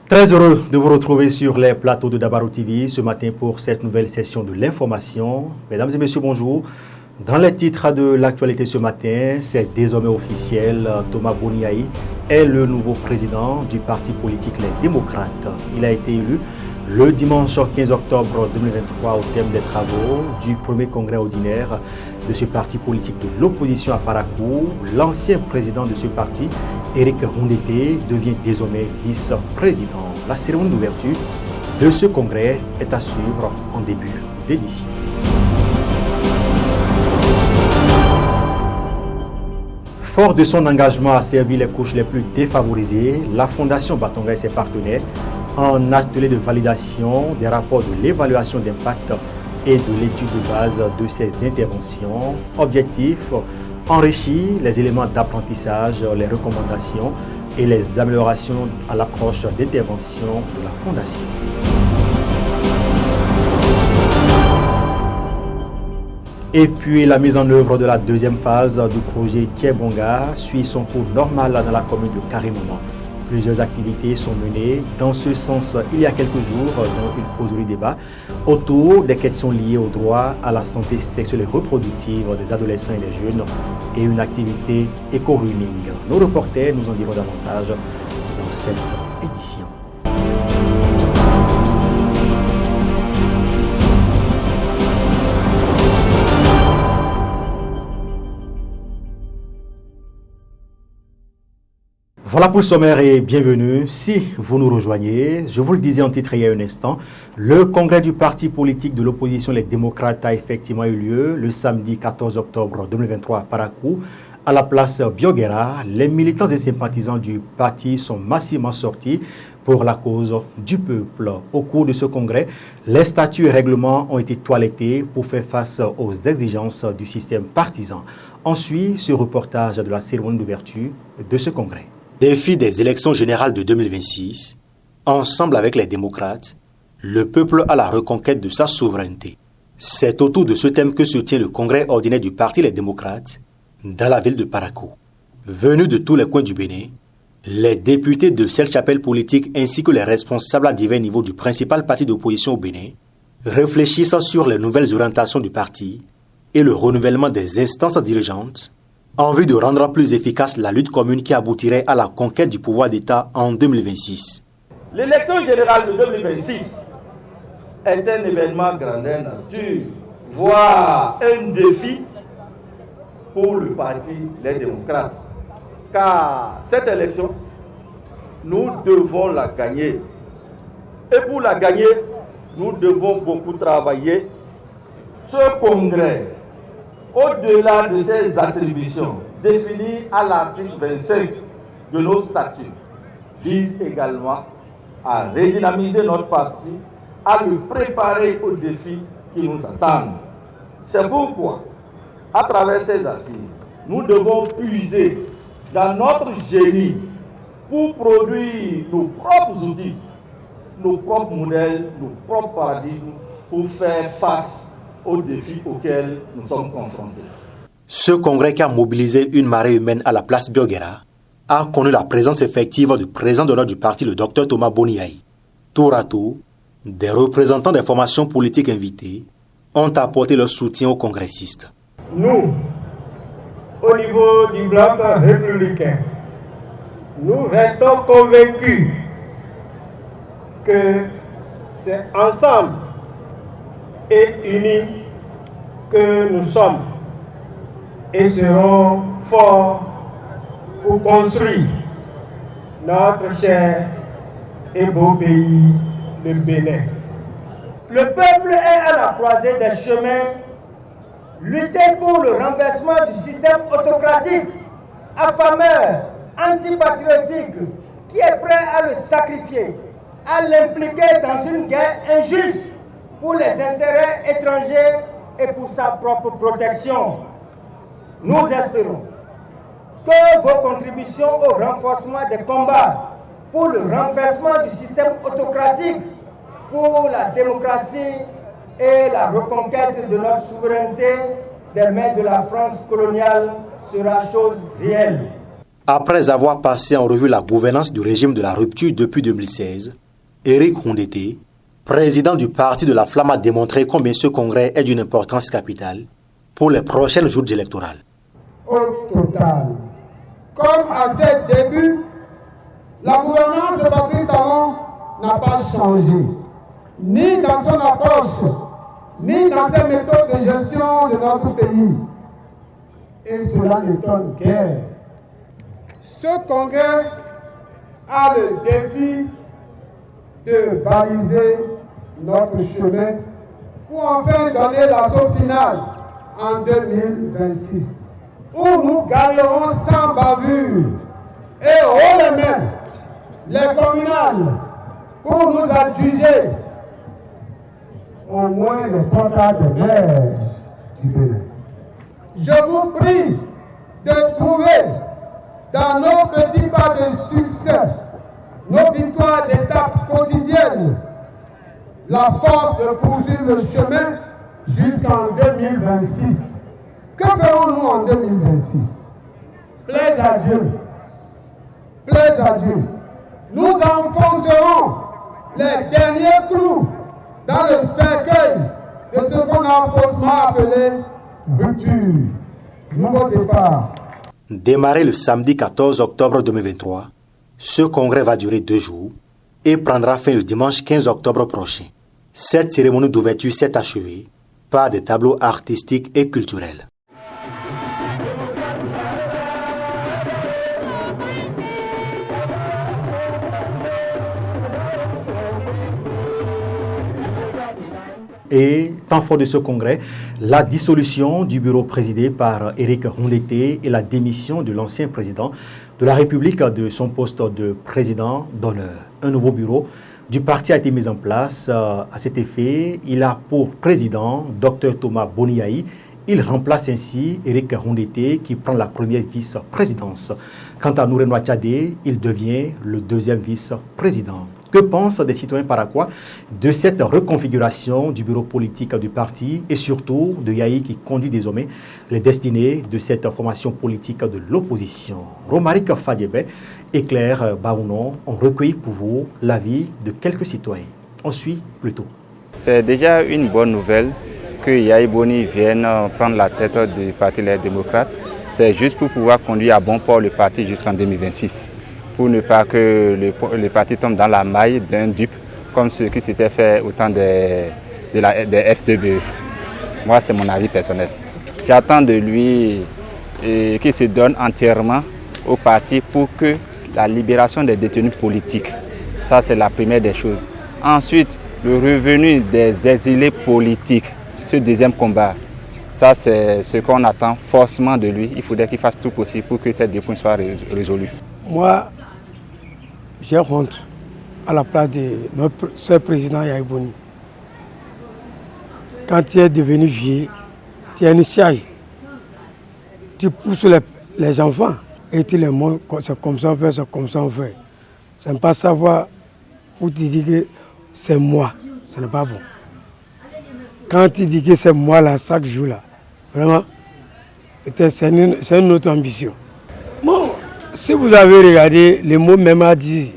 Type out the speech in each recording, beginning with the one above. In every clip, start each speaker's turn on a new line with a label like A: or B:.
A: Très heureux de vous retrouver sur les plateaux de Dabarou TV ce matin pour cette nouvelle session de l'information. Mesdames et messieurs, bonjour. Dans les titres de l'actualité ce matin, c'est désormais officiel, Thomas Boniaï est le nouveau président du parti politique Les Démocrates. Il a été élu le dimanche 15 octobre 2023 au terme des travaux du premier congrès ordinaire de ce parti politique de l'opposition à Parakou. L'ancien président de ce parti, Éric Rondeté, devient désormais vice-président. La cérémonie d'ouverture de ce congrès est à suivre en début d'édition. Fort de son engagement à servir les couches les plus défavorisées, la Fondation Batonga et ses partenaires, en atelier de validation des rapports de l'évaluation d'impact et de l'étude de base de ces interventions. Objectif, enrichir les éléments d'apprentissage, les recommandations et les améliorations à l'approche d'intervention de la Fondation. Et puis la mise en œuvre de la deuxième phase du projet Thiebonga suit son cours normal dans la commune de Karimama. Plusieurs activités sont menées dans ce sens il y a quelques jours, dans une causerie débat autour des questions liées au droit à la santé sexuelle et reproductive des adolescents et des jeunes et une activité éco-running. Nos reporters nous en diront davantage dans cette édition. Voilà pour le sommaire et bienvenue. Si vous nous rejoignez, je vous le disais en titre il y a un instant, le congrès du parti politique de l'opposition Les Démocrates a effectivement eu lieu le samedi 14 octobre 2023 à Parakou, à la place Bioguera. Les militants et sympathisants du parti sont massivement sortis pour la cause du peuple. Au cours de ce congrès, les statuts et règlements ont été toilettés pour faire face aux exigences du système partisan. Ensuite, ce reportage de la cérémonie d'ouverture de ce congrès. Défi des élections générales de 2026, ensemble avec les démocrates, le peuple à la reconquête de sa souveraineté. C'est autour de ce thème que se tient le congrès ordinaire du Parti Les Démocrates dans la ville de Parakou. Venus de tous les coins du Bénin, les députés de cette chapelle politique ainsi que les responsables à divers niveaux du principal parti d'opposition au Bénin réfléchissent sur les nouvelles orientations du parti et le renouvellement des instances dirigeantes en vue de rendre plus efficace la lutte commune qui aboutirait à la conquête du pouvoir d'État en 2026.
B: L'élection générale de 2026 est un événement grandeur nature, voire un défi pour le parti Les Démocrates. Car cette élection, nous devons la gagner. Et pour la gagner, nous devons beaucoup travailler. Ce congrès, au-delà de ses attributions définies à l'article 25 de nos statuts, vise également à redynamiser notre parti, à le préparer aux défis qui nous attendent. C'est pourquoi, à travers ces assises, nous devons puiser dans notre génie pour produire nos propres outils, nos propres modèles, nos propres paradigmes pour faire face aux défis auxquels nous sommes confrontés.
A: Ce congrès qui a mobilisé une marée humaine à la place Bioguera a connu la présence effective du président d'honneur du parti, le Dr Thomas Boniaï. Tour à tour, des représentants des formations politiques invitées ont apporté leur soutien aux congressistes.
C: Nous, au niveau du bloc républicain, nous restons convaincus que c'est ensemble et unis que nous sommes et serons forts pour construire notre cher et beau pays, le Bénin. Le peuple est à la croisée des chemins. Lutter pour le renversement du système autocratique, affameur, antipatriotique, qui est prêt à le sacrifier, à l'impliquer dans une guerre injuste pour les intérêts étrangers et pour sa propre protection. Nous espérons que vos contributions au renforcement des combats pour le renversement du système autocratique, pour la démocratie et la reconquête de notre souveraineté des mains de la France coloniale sera chose réelle.
A: Après avoir passé en revue la gouvernance du régime de la rupture depuis 2016, Éric Houndété, président du parti de la Flamme, a démontré combien ce congrès est d'une importance capitale pour les prochaines joutes électorales.
C: Au total, comme à ses débuts, la gouvernance de Patrice Talon n'a pas changé, ni dans son approche, ni dans ses méthodes de gestion de notre pays. Et cela n'étonne guère. Ce congrès a le défi de baliser notre chemin pour enfin donner l'assaut final en 2026, où nous gagnerons sans bavure et haut les mains les communales pour nous adjuger au moins les quotas de maires du Bénin. Je vous prie de trouver dans nos petits pas de succès, nos victoires d'étape quotidiennes, la force de poursuivre le chemin jusqu'en 2026. Que ferons-nous en 2026? Plaise à Dieu. Plaise à Dieu. Nous enfoncerons les derniers clous dans le cercueil de ce qu'on a faussement appelé rupture, nouveau départ.
A: Démarré le samedi 14 octobre 2023, ce congrès va durer 2 jours et prendra fin le dimanche 15 octobre prochain. Cette cérémonie d'ouverture s'est achevée par des tableaux artistiques et culturels. Et, temps fort de ce congrès, la dissolution du bureau présidé par Éric Houndété et la démission de l'ancien président de la République de son poste de président d'honneur. Un nouveau bureau du parti a été mis en place. À cet effet, il a pour président Dr Thomas Boni Yayi. Il remplace ainsi Éric Houndété qui prend la première vice-présidence. Quant à Nouré Tchadé, il devient le deuxième vice-président. Que pensent des citoyens paraguayens de cette reconfiguration du bureau politique du parti et surtout de Yayi qui conduit désormais les destinées de cette formation politique de l'opposition? Romaric Fadjebe et Claire Baounon ont recueilli pour vous l'avis de quelques citoyens. On suit plutôt.
D: C'est déjà une bonne nouvelle que Yayi Boni vienne prendre la tête du Parti Les Démocrates. C'est juste pour pouvoir conduire à bon port le parti jusqu'en 2026. Pour ne pas que le parti tombe dans la maille d'un dupe, comme ce qui s'était fait au temps des FCBE. Moi, c'est mon avis personnel. J'attends de lui qu'il se donne entièrement au parti pour que la libération des détenus politiques, ça c'est la première des choses. Ensuite, le revenu des exilés politiques, ce deuxième combat, ça c'est ce qu'on attend forcément de lui. Il faudrait qu'il fasse tout possible pour que ces 2 points soient résolus.
E: Moi, j'ai honte à la place de notre seul président Yayi Boni. Quand tu es devenu vieux, tu as une charge. Tu pousses les enfants et tu les montres, c'est comme ça on fait, c'est comme ça on fait. C'est ne pas savoir pour te dire que c'est moi, ce n'est pas bon. Quand tu dis que c'est moi là, chaque jour là, vraiment, peut-être c'est une autre ambition. Bon, si vous avez regardé, le mot même a dit,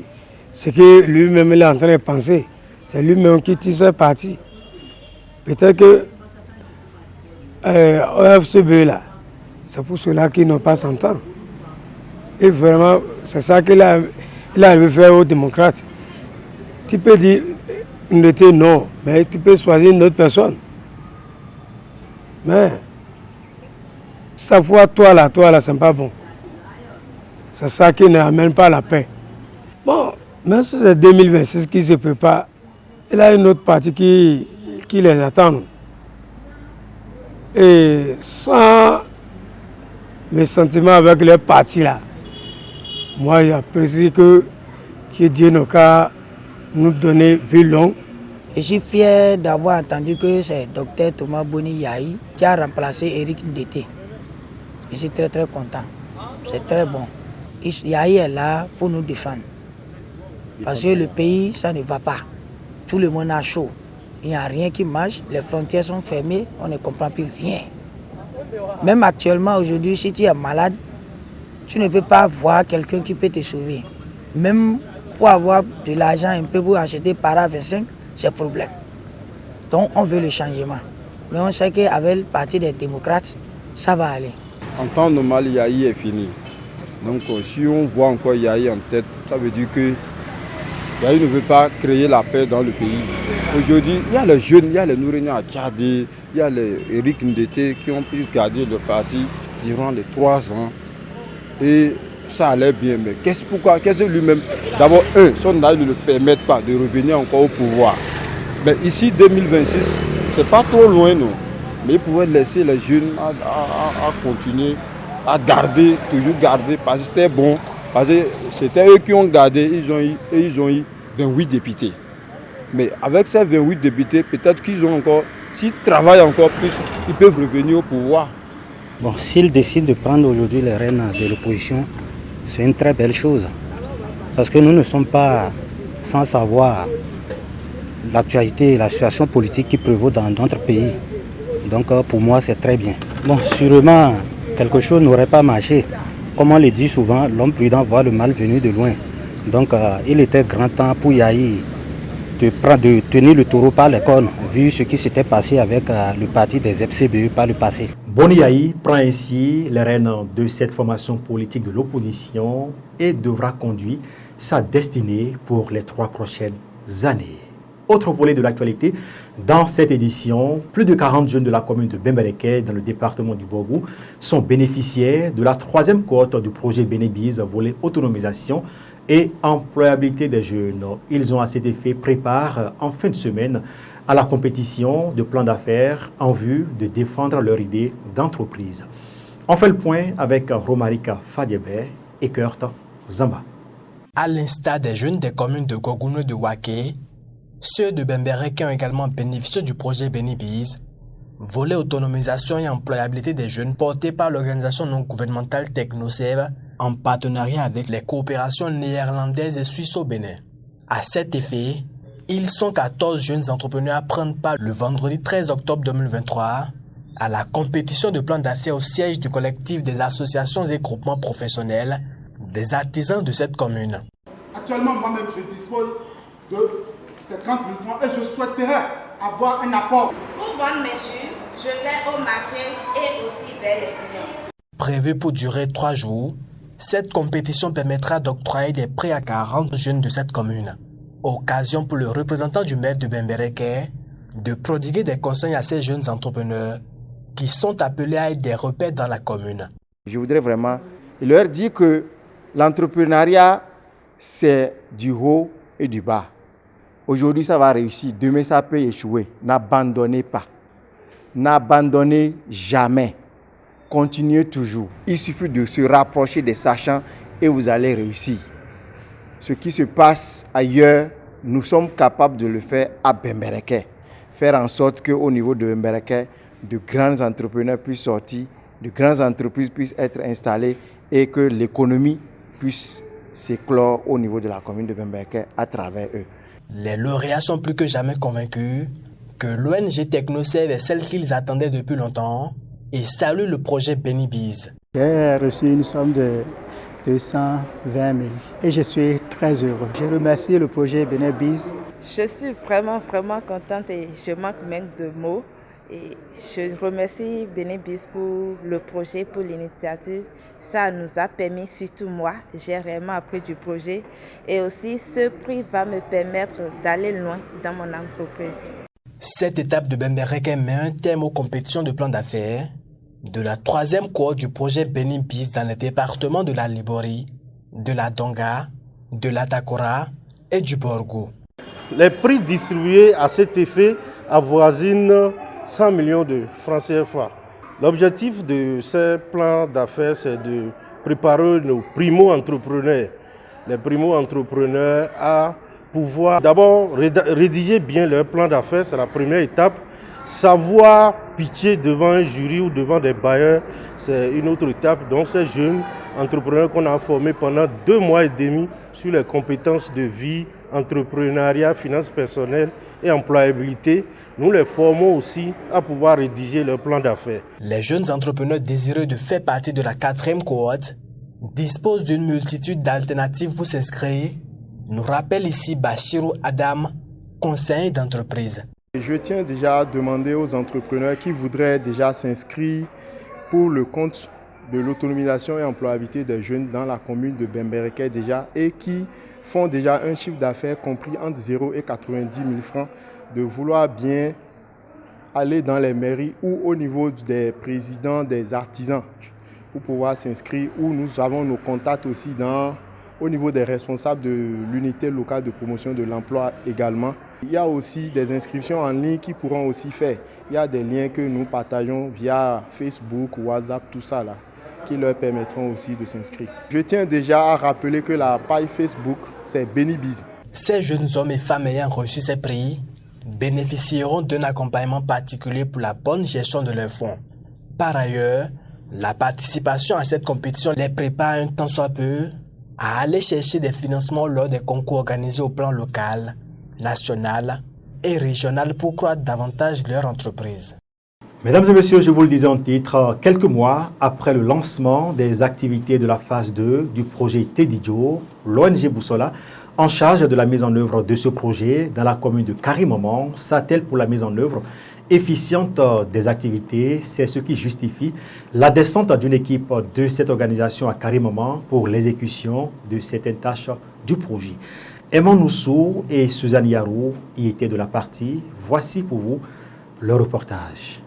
E: ce que lui-même est en train de penser, c'est lui-même qui tire sa partie. Peut-être que OFCB là, c'est pour cela qu'ils n'ont pas s'entendre. Et vraiment, c'est ça qu'il a faire aux démocrates. Tu peux dire non, mais tu peux choisir une autre personne. Mais, sa foi, toi là, c'est pas bon. C'est ça qui n'amène pas la paix. Bon, même si c'est 2026 qui se prépare, il y a une autre partie qui les attend. Et sans mes sentiments avec les partis là, moi j'apprécie que Dieu nous a nous donné vie longue.
F: Je suis fier d'avoir entendu que c'est Dr Thomas Boni Yayi qui a remplacé Éric Houndété. Je suis très content. C'est très bon. Yayi est là pour nous défendre. Parce que le pays, ça ne va pas. Tout le monde a chaud. Il n'y a rien qui marche. Les frontières sont fermées. On ne comprend plus rien. Même actuellement, aujourd'hui, si tu es malade, tu ne peux pas voir quelqu'un qui peut te sauver. Même pour avoir de l'argent un peu pour acheter para 25, c'est problème. Donc on veut le changement. Mais on sait qu'avec le parti des démocrates, ça va aller.
G: En temps normal, Yahi est fini. Donc si on voit encore Yahi en tête, ça veut dire que Yahi ne veut pas créer la paix dans le pays. Aujourd'hui, il y a les jeunes, il y a les Nourena Tchadi, il y a les Eric Ndete qui ont pu garder le parti durant les 3 ans. Et ça allait bien. Mais qu'est-ce que lui-même, d'abord, son âge ne le permet pas de revenir encore au pouvoir. Mais ici, 2026, c'est pas trop loin, non. Mais il pouvait laisser les jeunes à continuer, à garder, toujours garder, parce que c'était bon. Parce que c'était eux qui ont gardé, ils ont eu 28 députés. Mais avec ces 28 députés, peut-être qu'ils ont encore, s'ils travaillent encore plus, ils peuvent revenir au pouvoir.
H: Bon, s'ils décident de prendre aujourd'hui les rênes de l'opposition, c'est une très belle chose. Parce que nous ne sommes pas sans savoir l'actualité et la situation politique qui prévaut dans notre pays. Donc pour moi, c'est très bien. Bon, sûrement, quelque chose n'aurait pas marché. Comme on le dit souvent, l'homme prudent voit le mal venir de loin. Donc il était grand temps pour Yahi de tenir le taureau par les cornes, vu ce qui s'était passé avec le parti des FCBE par le passé.
A: Boni Yahi prend ainsi les rênes de cette formation politique de l'opposition et devra conduire sa destinée pour les 3 prochaines années. Autre volet de l'actualité, dans cette édition, plus de 40 jeunes de la commune de Bembereke, dans le département du Borgou, sont bénéficiaires de la 3e cohorte du projet Bénébiz, volet autonomisation et employabilité des jeunes. Ils ont à cet effet préparé en fin de semaine à la compétition de plans d'affaires en vue de défendre leur idée d'entreprise. On fait le point avec Romarika Fadiebe et Kurt Zamba.
I: À l'instar des jeunes des communes de Gogouno et de Waké, ceux de Bembereke ont également bénéficié du projet Bénébiz, volet autonomisation et employabilité des jeunes porté par l'organisation non gouvernementale TechnoServe en partenariat avec les coopérations néerlandaises et suisses au Bénin. À cet effet, ils sont 14 jeunes entrepreneurs à prendre part le vendredi 13 octobre 2023 à la compétition de plans d'affaires au siège du collectif des associations et groupements professionnels des artisans de cette commune.
J: Actuellement, moi-même, je dispose de 50 000 francs et je souhaiterais avoir un apport.
K: Pour vendre mes jus, je vais au marché et aussi vers les clients.
I: Prévu pour durer 3 jours, cette compétition permettra d'octroyer des prêts à 40 jeunes de cette commune. Occasion pour le représentant du maire de Bembereke de prodiguer des conseils à ces jeunes entrepreneurs qui sont appelés à être des repères dans la commune.
G: Je voudrais vraiment leur dire que l'entrepreneuriat, c'est du haut et du bas. Aujourd'hui, ça va réussir. Demain, ça peut échouer. N'abandonnez pas. N'abandonnez jamais. Continuez toujours. Il suffit de se rapprocher des sachants et vous allez réussir. Ce qui se passe ailleurs, nous sommes capables de le faire à Bembereke. Faire en sorte qu'au niveau de Bembereke, de grands entrepreneurs puissent sortir, de grandes entreprises puissent être installées et que l'économie puisse s'éclore au niveau de la commune de Bembereke à travers eux.
I: Les lauréats sont plus que jamais convaincus que l'ONG TechnoServe est celle qu'ils attendaient depuis longtemps et saluent le projet Bénébiz.
L: J'ai reçu une somme de 220 000 et je suis très heureux. Je remercie le projet Bénébiz.
K: Je suis vraiment contente et je manque même de mots. Et je remercie Bénébiz pour le projet, pour l'initiative. Ça nous a permis, surtout moi, j'ai réellement appris du projet. Et aussi, ce prix va me permettre d'aller loin dans mon entreprise.
I: Cette étape de Bembereke met un terme aux compétitions de plans d'affaires de la 3e cohorte du projet Bénébiz dans les départements de la Libori, de la Donga, de la Takora et du Borgou.
C: Les prix distribués à cet effet avoisinent 100 millions de francs CFA. L'objectif de ces plans d'affaires, c'est de préparer nos primo-entrepreneurs, les primo-entrepreneurs à pouvoir d'abord rédiger bien leur plan d'affaires, c'est la première étape. Savoir pitcher devant un jury ou devant des bailleurs, c'est une autre étape. Donc ces jeunes entrepreneurs qu'on a formés pendant 2 mois et demi sur les compétences de vie, entrepreneuriat, finances personnelles et employabilité, nous les formons aussi à pouvoir rédiger leur plan d'affaires.
I: Les jeunes entrepreneurs désireux de faire partie de la 4e cohorte dispose d'une multitude d'alternatives pour s'inscrire, nous rappelle ici Bachirou Adam, conseiller d'entreprise.
C: Je tiens déjà à demander aux entrepreneurs qui voudraient déjà s'inscrire pour le compte de l'autonomisation et employabilité des jeunes dans la commune de Bembereke déjà et qui font déjà un chiffre d'affaires compris entre 0 et 90 000 francs de vouloir bien aller dans les mairies ou au niveau des présidents des artisans pour pouvoir s'inscrire, où nous avons nos contacts aussi au niveau des responsables de l'unité locale de promotion de l'emploi également. Il y a aussi des inscriptions en ligne qui pourront aussi faire. Il y a des liens que nous partageons via Facebook, WhatsApp, tout ça là, qui leur permettront aussi de s'inscrire. Je tiens déjà à rappeler que la page Facebook, c'est BeniBiz.
I: Ces jeunes hommes et femmes ayant reçu ces prix bénéficieront d'un accompagnement particulier pour la bonne gestion de leurs fonds. Par ailleurs, la participation à cette compétition les prépare un tant soit peu à aller chercher des financements lors des concours organisés au plan local, national et régional pour croître davantage leur entreprise.
A: Mesdames et messieurs, je vous le disais en titre, quelques mois après le lancement des activités de la phase 2 du projet Tedidio, l'ONG Boussola, en charge de la mise en œuvre de ce projet dans la commune de Karimama, s'attelle pour la mise en œuvre efficiente des activités. C'est ce qui justifie la descente d'une équipe de cette organisation à Karimama pour l'exécution de certaines tâches du projet. Emma Noussou et Suzanne Yarou y étaient de la partie. Voici pour vous le reportage.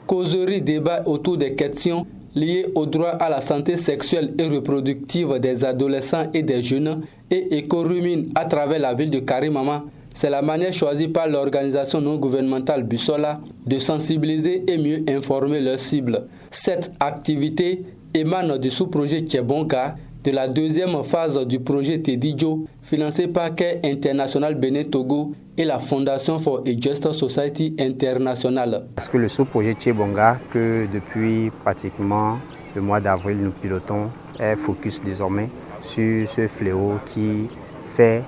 M: Causerie débat autour des questions liées au droit à la santé sexuelle et reproductive des adolescents et des jeunes et éco-rumine à travers la ville de Karimama. C'est la manière choisie par l'organisation non gouvernementale Boussola de sensibiliser et mieux informer leurs cibles. Cette activité émane du sous-projet Tchebonka de la deuxième phase du projet Tedidio, financé par Care International Bénin Togo et la Fondation for a Just Society International.
H: Parce que le sous-projet Tchebonga, que depuis pratiquement le mois d'avril nous pilotons, est focus désormais sur ce fléau qui fait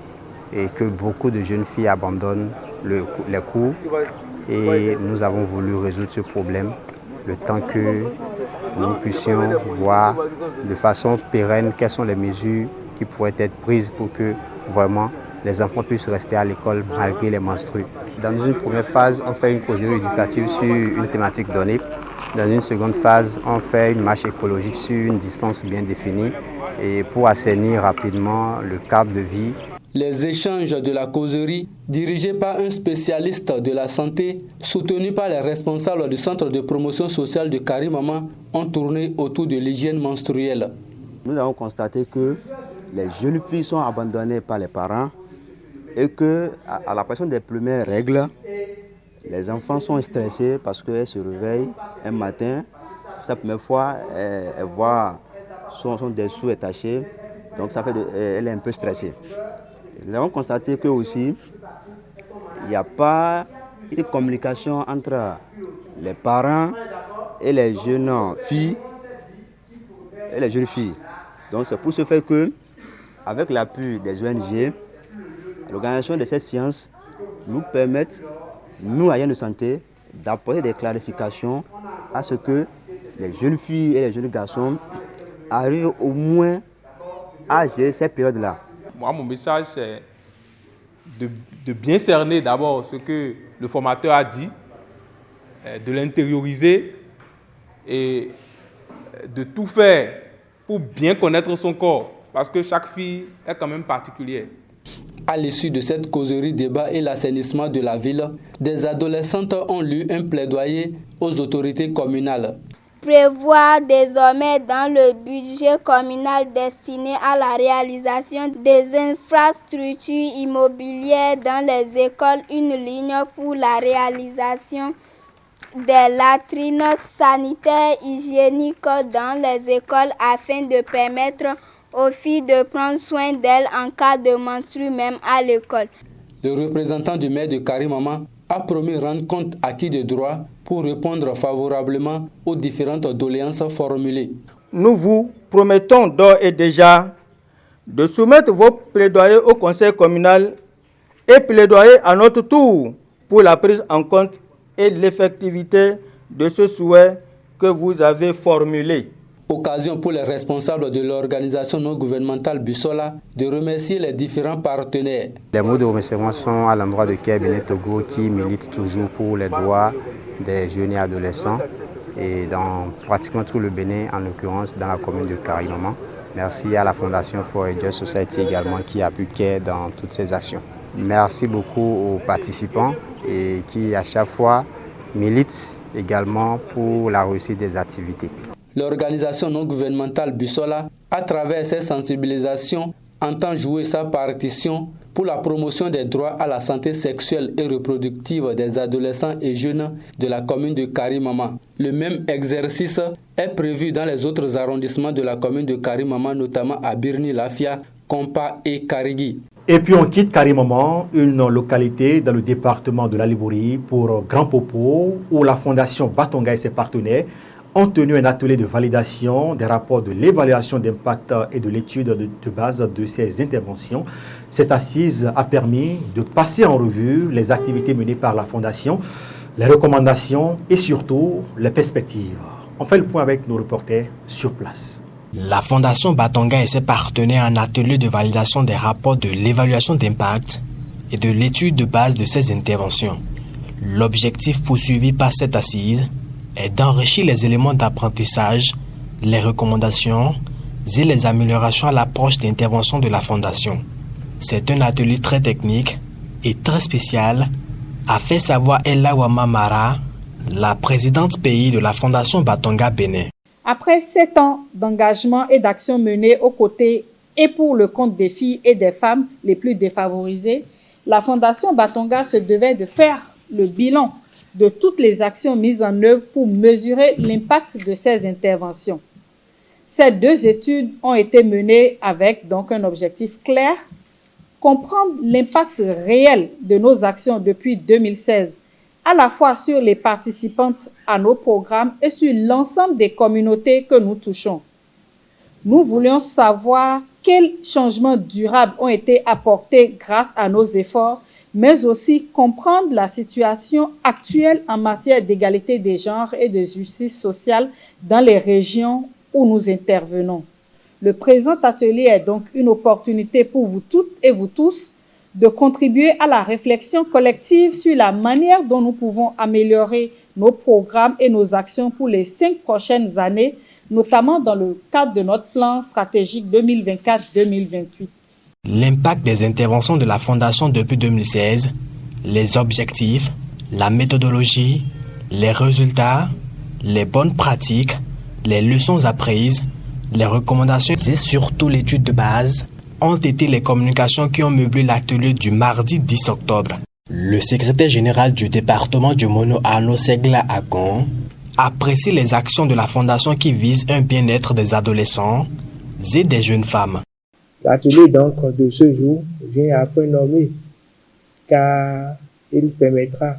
H: et que beaucoup de jeunes filles abandonnent les cours. Et nous avons voulu résoudre ce problème le temps que nous puissions voir de façon pérenne quelles sont les mesures qui pourraient être prises pour que vraiment les enfants puissent rester à l'école malgré les menstrues. Dans une première phase, on fait une causerie éducative sur une thématique donnée. Dans une seconde phase, on fait une marche écologique sur une distance bien définie et pour assainir rapidement le cadre de vie.
M: Les échanges de la causerie, dirigés par un spécialiste de la santé, soutenu par les responsables du centre de promotion sociale de Karimama, ont tourné autour de l'hygiène menstruelle.
N: Nous avons constaté que les jeunes filles sont abandonnées par les parents et qu'à la pression des premières règles, les enfants sont stressés parce qu'elles se réveillent un matin. Pour la première fois, elles voient son dessous est taché, donc ça fait elle est un peu stressée. Nous avons constaté que aussi il n'y a pas de communication entre les parents et les jeunes filles. Donc c'est pour ce fait que, avec l'appui des ONG, l'organisation de cette science nous permet, nous, agents de santé, d'apporter des clarifications à ce que les jeunes filles et les jeunes garçons arrivent au moins à gérer ces périodes-là.
O: Moi, mon message, c'est de bien cerner d'abord ce que le formateur a dit, de l'intérioriser et de tout faire pour bien connaître son corps, parce que chaque fille est quand même particulière.
M: À l'issue de cette causerie débat et l'assainissement de la ville, des adolescentes ont lu un plaidoyer aux autorités communales.
P: Prévoir désormais dans le budget communal destiné à la réalisation des infrastructures immobilières dans les écoles une ligne pour la réalisation des latrines sanitaires hygiéniques dans les écoles afin de permettre aux filles de prendre soin d'elles en cas de menstrues même à l'école.
M: Le représentant du maire de Karimama a promis rendre compte acquis de droit pour répondre favorablement aux différentes doléances formulées.
Q: Nous vous promettons d'ores et déjà de soumettre vos plaidoyers au conseil communal et plaidoyer à notre tour pour la prise en compte et l'effectivité de ce souhait que vous avez formulé.
M: Occasion pour les responsables de l'organisation non gouvernementale Bussola de remercier les différents partenaires.
H: Les mots de remerciement sont à l'endroit de Kya Béné Togo qui milite toujours pour les droits des jeunes et adolescents et dans pratiquement tout le Bénin, en l'occurrence dans la commune de Karimaman. Merci à la Fondation For a Just Society également qui appuie Kya dans toutes ces actions. Merci beaucoup aux participants et qui à chaque fois militent également pour la réussite des activités.
M: L'organisation non gouvernementale Bussola, à travers ses sensibilisations, entend jouer sa partition pour la promotion des droits à la santé sexuelle et reproductive des adolescents et jeunes de la commune de Karimaman. Le même exercice est prévu dans les autres arrondissements de la commune de Karimaman, notamment à Birni-Lafia, Kompa et Karigui.
A: Et puis on quitte Karimaman, une localité dans le département de la Libouri, pour Grand Popo, où la fondation Batonga et ses partenaires ont tenu un atelier de validation des rapports de l'évaluation d'impact et de l'étude de base de ces interventions. Cette assise a permis de passer en revue les activités menées par la Fondation, les recommandations et surtout les perspectives. On fait le point avec nos reporters sur place.
I: La Fondation Batonga et ses partenaires en atelier de validation des rapports de l'évaluation d'impact et de l'étude de base de ces interventions. L'objectif poursuivi par cette assise est d'enrichir les éléments d'apprentissage, les recommandations et les améliorations à l'approche d'intervention de la Fondation. C'est un atelier très technique et très spécial, a fait savoir Ella Wamamara, la présidente pays de la Fondation Batonga Bénin.
R: Après 7 ans d'engagement et d'action menée aux côtés et pour le compte des filles et des femmes les plus défavorisées, la Fondation Batonga se devait de faire le bilan de toutes les actions mises en œuvre pour mesurer l'impact de ces interventions. Ces 2 études ont été menées avec donc un objectif clair, comprendre l'impact réel de nos actions depuis 2016, à la fois sur les participantes à nos programmes et sur l'ensemble des communautés que nous touchons. Nous voulions savoir quels changements durables ont été apportés grâce à nos efforts, mais aussi comprendre la situation actuelle en matière d'égalité des genres et de justice sociale dans les régions où nous intervenons. Le présent atelier est donc une opportunité pour vous toutes et vous tous de contribuer à la réflexion collective sur la manière dont nous pouvons améliorer nos programmes et nos actions pour les 5 prochaines années, notamment dans le cadre de notre plan stratégique 2024-2028.
I: L'impact des interventions de la Fondation depuis 2016, les objectifs, la méthodologie, les résultats, les bonnes pratiques, les leçons apprises, les recommandations et surtout l'étude de base ont été les communications qui ont meublé l'atelier du mardi 10 octobre. Le secrétaire général du département du Mono, Arnaud Segla Agon, apprécie les actions de la Fondation qui visent un bien-être des adolescents et des jeunes femmes.
S: L'atelier donc de ce jour vient à point nommé car il permettra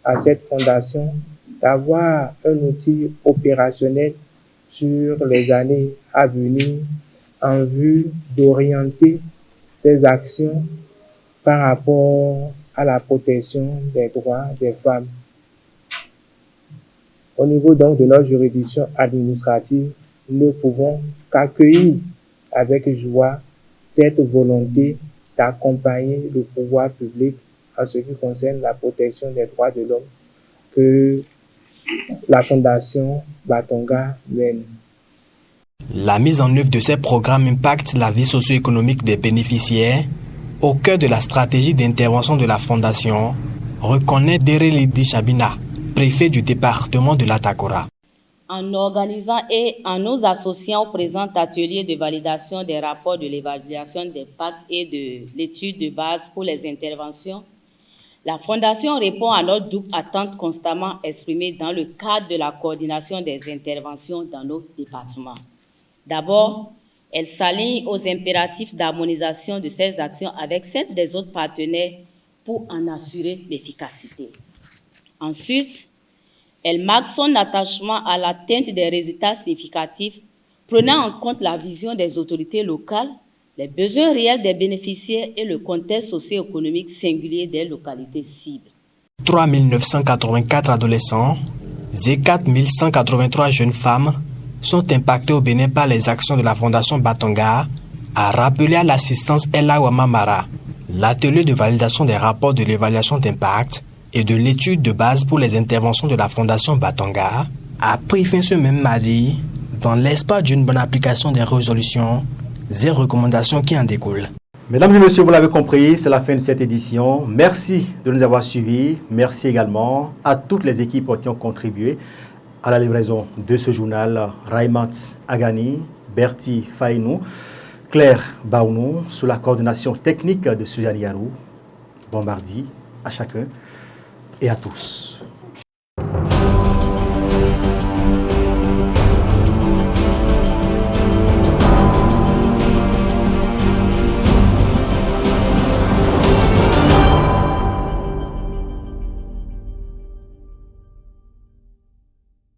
S: à cette fondation d'avoir un outil opérationnel sur les années à venir en vue d'orienter ses actions par rapport à la protection des droits des femmes. Au niveau donc de notre juridiction administrative, nous ne pouvons qu'accueillir avec joie cette volonté d'accompagner le pouvoir public en ce qui concerne la protection des droits de l'homme que la Fondation Batonga mène.
I: La mise en œuvre de ces programmes impacte la vie socio-économique des bénéficiaires au cœur de la stratégie d'intervention de la Fondation, reconnaît Derelidi Chabina, préfet du département de l'Atakora.
T: En organisant et en nous associant au présent atelier de validation des rapports de l'évaluation d'impact et de l'étude de base pour les interventions, la Fondation répond à notre double attente constamment exprimée dans le cadre de la coordination des interventions dans nos départements. D'abord, elle s'aligne aux impératifs d'harmonisation de ces actions avec celles des autres partenaires pour en assurer l'efficacité. Ensuite, elle marque son attachement à l'atteinte des résultats significatifs, prenant en compte la vision des autorités locales, les besoins réels des bénéficiaires et le contexte socio-économique singulier des localités cibles.
I: 3 984 adolescents et 4 183 jeunes femmes sont impactés au Bénin par les actions de la Fondation Batonga, a rappelé à l'assistance Ella Wamamara. L'atelier de validation des rapports de l'évaluation d'impact et de l'étude de base pour les interventions de la Fondation Batonga a pris fin ce même mardi dans l'espoir d'une bonne application des résolutions et recommandations qui en découlent.
A: Mesdames et messieurs, vous l'avez compris, c'est la fin de cette édition. Merci de nous avoir suivis. Merci également à toutes les équipes qui ont contribué à la livraison de ce journal. Raimat Agani, Berti Fainou, Claire Baounou, sous la coordination technique de Suzanne Yarou. Bon mardi à chacun et à tous.